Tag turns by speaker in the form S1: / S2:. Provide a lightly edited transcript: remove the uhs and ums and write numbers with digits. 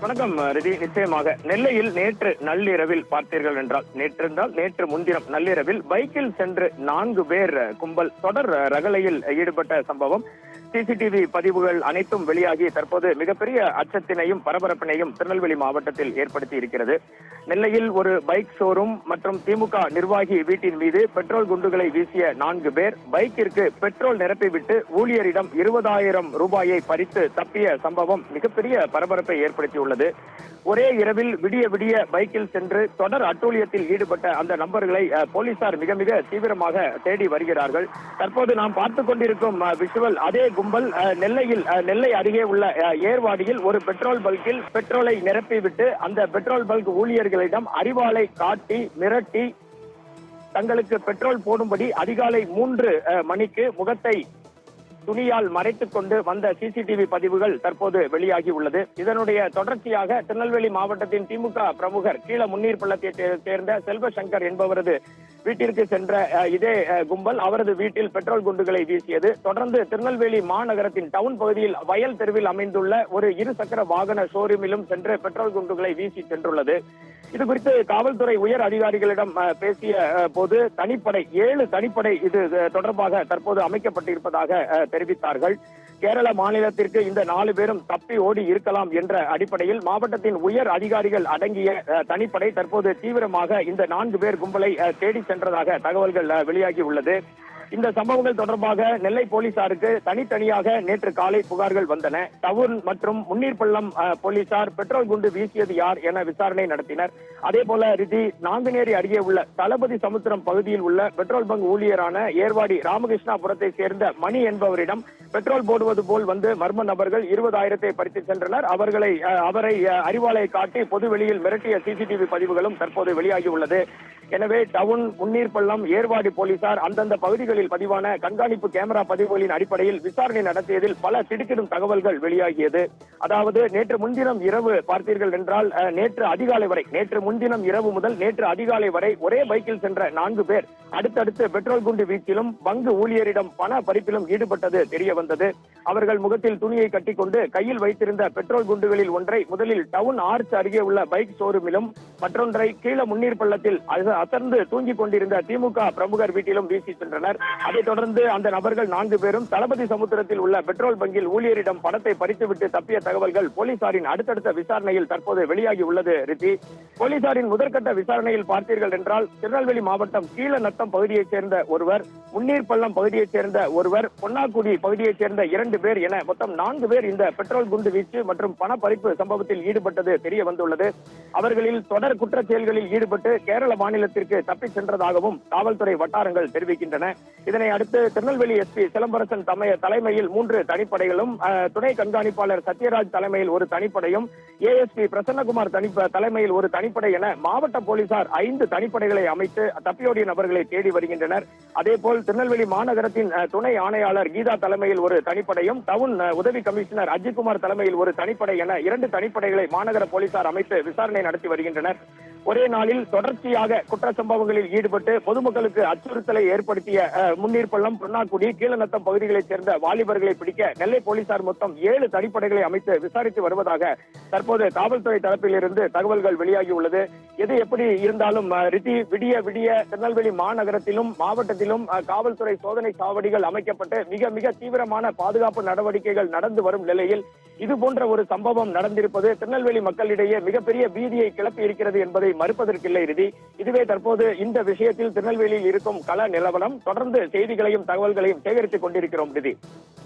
S1: வணக்கம் ரிதி. நிச்சயமாக நெல்லையில் நேற்று நள்ளிரவில் பார்த்தீர்கள் என்றால் நேற்று முன்தினம் நள்ளிரவில் பைக்கில் சென்று 4 பேர் கும்பல் தொடர் ரகளையில் ஈடுபட்ட சம்பவம் சிசிடிவி பதிவுகள் அனைத்தும் வெளியாகி தற்போது மிகப்பெரிய அச்சத்தினையும் பரபரப்பினையும் திருநெல்வேலி மாவட்டத்தில் ஏற்படுத்தி இருக்கிறது. நெல்லையில் ஒரு பைக் ஷோரூம் மற்றும் திமுக நிர்வாகி வீட்டின் மீது பெட்ரோல் குண்டுகளை வீசிய 4 பேர் பைக்கிற்கு பெட்ரோல் நிரப்பிவிட்டு ஊழியரிடம் 20,000 ரூபாயை பறித்து தப்பிய சம்பவம் மிகப்பெரிய பரபரப்பை ஏற்படுத்தியுள்ளது. ஒரே இரவில் விடிய விடிய பைக்கில் சென்று தொடர் அட்டூழியத்தில் ஈடுபட்ட அந்த நபர்களை போலீசார் மிக மிக தீவிரமாக தேடி வருகிறார்கள். தற்போது நாம் பார்த்துக் கொண்டிருக்கும் விஷுவல் அதே கும்பல் நெல்லை அருகே உள்ள ஏர்வாடியில் ஒரு பெட்ரோல் பல்கில் பெட்ரோலை நிரப்பிவிட்டு அந்த பெட்ரோல் பல்க் ஊழியர்களிடம் அரிவாளை காட்டி மிரட்டி தங்களுக்கு பெட்ரோல் போடும்படி அதிகாலை 3 மணிக்கு முகத்தை துணியால் மறைத்துக் கொண்டு வந்த சிசிடிவி பதிவுகள் தற்போது வெளியாகி உள்ளது. இதனுடைய தொடர்ச்சியாக திருநெல்வேலி மாவட்டத்தின் திமுக பிரமுகர் கீழ முன்னீர் பள்ளத்தை சேர்ந்த செல்வசங்கர் என்பவரது வீட்டிற்கு சென்ற இதே கும்பல் அவரது வீட்டில் பெட்ரோல் குண்டுகளை வீசியது. தொடர்ந்து திருநெல்வேலி மாநகரத்தின் டவுன் பகுதியில் வயல் தெருவில் அமைந்துள்ள ஒரு 2 சக்கர வாகன ஷோரூமிலும் சென்று பெட்ரோல் குண்டுகளை வீசி சென்றுள்ளது. இது குறித்து காவல்துறை உயர் அதிகாரிகளிடம் பேசிய போது 7 தனிப்படை இது தொடர்பாக தற்போது அமைக்கப்பட்டிருப்பதாக தெரிவித்தார்கள். கேரள மாநிலத்திற்கு இந்த 4 பேரும் தப்பி ஓடி இருக்கலாம் என்ற அடிப்படையில் மாவட்டத்தின் உயர் அதிகாரிகள் அடங்கிய தனிப்படை தற்போது தீவிரமாக இந்த 4 பேர் கும்பலை தேடி சென்றதாக தகவல்கள் வெளியாகி உள்ளது. இந்த சம்பவங்கள் தொடர்பாக நெல்லை போலீசாருக்கு தனித்தனியாக நேற்று காலை புகார்கள் வந்தன. டவுன் மற்றும் முன்னீர்பள்ளம் போலீசார் பெட்ரோல் குண்டு வீசியது யார் என விசாரணை நடத்தினர். அதே போல ரிதி நாங்குநேரி அருகே உள்ள தளபதி சமுத்திரம் பகுதியில் உள்ள பெட்ரோல் பங்க் ஊழியரான ஏர்வாடி ராமகிருஷ்ணாபுரத்தை சேர்ந்த மணி என்பவரிடம் பெட்ரோல் போடுவது போல் வந்து மர்ம நபர்கள் 20,000 பறித்து சென்றனர். அவரை அறிவாளை காட்டி பொது வெளியில் மிரட்டிய சிசிடிவி பதிவுகளும் தற்போது வெளியாகி உள்ளது. எனவே டவுன் முன்னீர்பள்ளம் ஏர்வாடி போலீசார் அந்தந்த பகுதிகளில் பதிவான கண்காணிப்பு கேமரா பதிவுகளின் அடிப்படையில் விசாரணை நடத்தியதில் பல திடுக்கிடும் தகவல்கள் வெளியாகியது. அதாவது நேற்று முன்தினம் இரவு பார்த்தீர்கள் என்றால் நேற்று முன்தினம் இரவு முதல் நேற்று அதிகாலை வரை ஒரே பைக்கில் சென்ற 4 பேர் அடுத்தடுத்து பெட்ரோல் குண்டு வீச்சிலும் பங்கு ஊழியரிடம் பண பறிப்பிலும் ஈடுபட்டது தெரிய வந்தது. அவர்கள் முகத்தில் துணியை கட்டிக்கொண்டு கையில் வைத்திருந்த பெட்ரோல் குண்டுகளில் ஒன்றை முதலில் டவுன் ஆர்ச் அருகே உள்ள பைக் ஷோரூமிலும் மற்றொன்றை கீழ முன்னீர் பள்ளத்தில் அசர்ந்து தூங்கிக் கொண்டிருந்த திமுக பிரமுகர் வீட்டிலும் வீசி சென்றனர். அதைத் தொடர்ந்து அந்த நபர்கள் 4 பேரும் தளபதி சமுத்திரத்தில் உள்ள பெட்ரோல் பங்கில் ஊழியரிடம் பணத்தை பறித்துவிட்டு தப்பிய தகவல்கள் போலீசாரின் அடுத்தடுத்த விசாரணையில் தற்போது வெளியாகி உள்ளது. ரித்தி, போலீசாரின் முதற்கட்ட விசாரணையில் பார்த்தீர்கள் என்றால் திருநெல்வேலி மாவட்டம் கீழநத்தம் பகுதியைச் சேர்ந்த ஒருவர், முன்னீர்பள்ளம் பகுதியைச் சேர்ந்த ஒருவர், பொன்னாக்குடி பகுதியைச் சேர்ந்த 2 பேர் என மொத்தம் 4 பேர் இந்த பெட்ரோல் குண்டு வீச்சு மற்றும் பணப்பறிப்பு சம்பவத்தில் ஈடுபட்டது தெரிய வந்துள்ளது. அவர்களில் தொடர் குற்றச் செயல்களில் ஈடுபட்டு கேரள மாநிலத்திற்கு தப்பிச் சென்றதாகவும் காவல்துறை வட்டாரங்கள் தெரிவிக்கின்றன. இதனை அடுத்து திருநெல்வேலி எஸ்பி சிலம்பரசன் தலைமையில் 3 தனிப்படைகளும், துணை கண்காணிப்பாளர் சத்யராஜ் தலைமையில் ஒரு தனிப்படையும், ஏஎஸ்பி பிரசன்னகுமார் தலைமையில் ஒரு தனிப்படை என மாவட்ட போலீசார் 5 தனிப்படைகளை அமைத்து தப்பியோடிய நபர்களை தேடி வருகின்றனர். அதேபோல் திருநெல்வேலி மாநகரத்தின் துணை ஆணையாளர் கீதா தலைமையில் ஒரு தனிப்படையும், டவுன் உதவி கமிஷனர் அஜித்குமார் தலைமையில் ஒரு தனிப்படை என 2 தனிப்படைகளை மாநகர போலீசார் அமைத்து விசாரணை நடத்தி வருகின்றனர். ஒரே நாளில் தொடர்ச்சியாக குற்ற சம்பவங்களில் ஈடுபட்டு பொதுமக்களுக்கு அச்சுறுத்தலை ஏற்படுத்திய முன்னீர்பள்ளம், பொன்னாக்குடி, கீழநத்தம் பகுதிகளைச் சேர்ந்த வாலிபர்களை பிடிக்க நெல்லை போலீசார் மொத்தம் 7 தனிப்படைகளை அமைத்து விசாரித்து வருவதாக தற்போது காவல்துறை தரப்பில் இருந்து தகவல்கள் வெளியாகி உள்ளது. எது எப்படி இருந்தாலும் ரிதி, விடிய விடிய திருநெல்வேலி மாநகரத்திலும் மாவட்டத்திலும் காவல்துறை சோதனை சாவடிகள் அமைக்கப்பட்டு மிக மிக தீவிரமான பாதுகாப்பு நடவடிக்கைகள் நடந்து வரும் நிலையில் இது போன்ற ஒரு சம்பவம் நடந்திருப்பது திருநெல்வேலி மக்களிடையே மிகப்பெரிய பீதியை கிளப்பி இருக்கிறது என்பதை மறுப்பதற்கில்லை ரிதி. இதுவே தற்போது இந்த விஷயத்தில் திருநெல்வேலியில் இருக்கும் கள நிலவரம். தொடர்ந்து செய்திகளையும் தகவல்களையும் சேகரித்துக் கொண்டிருக்கிறோம் ரிதி.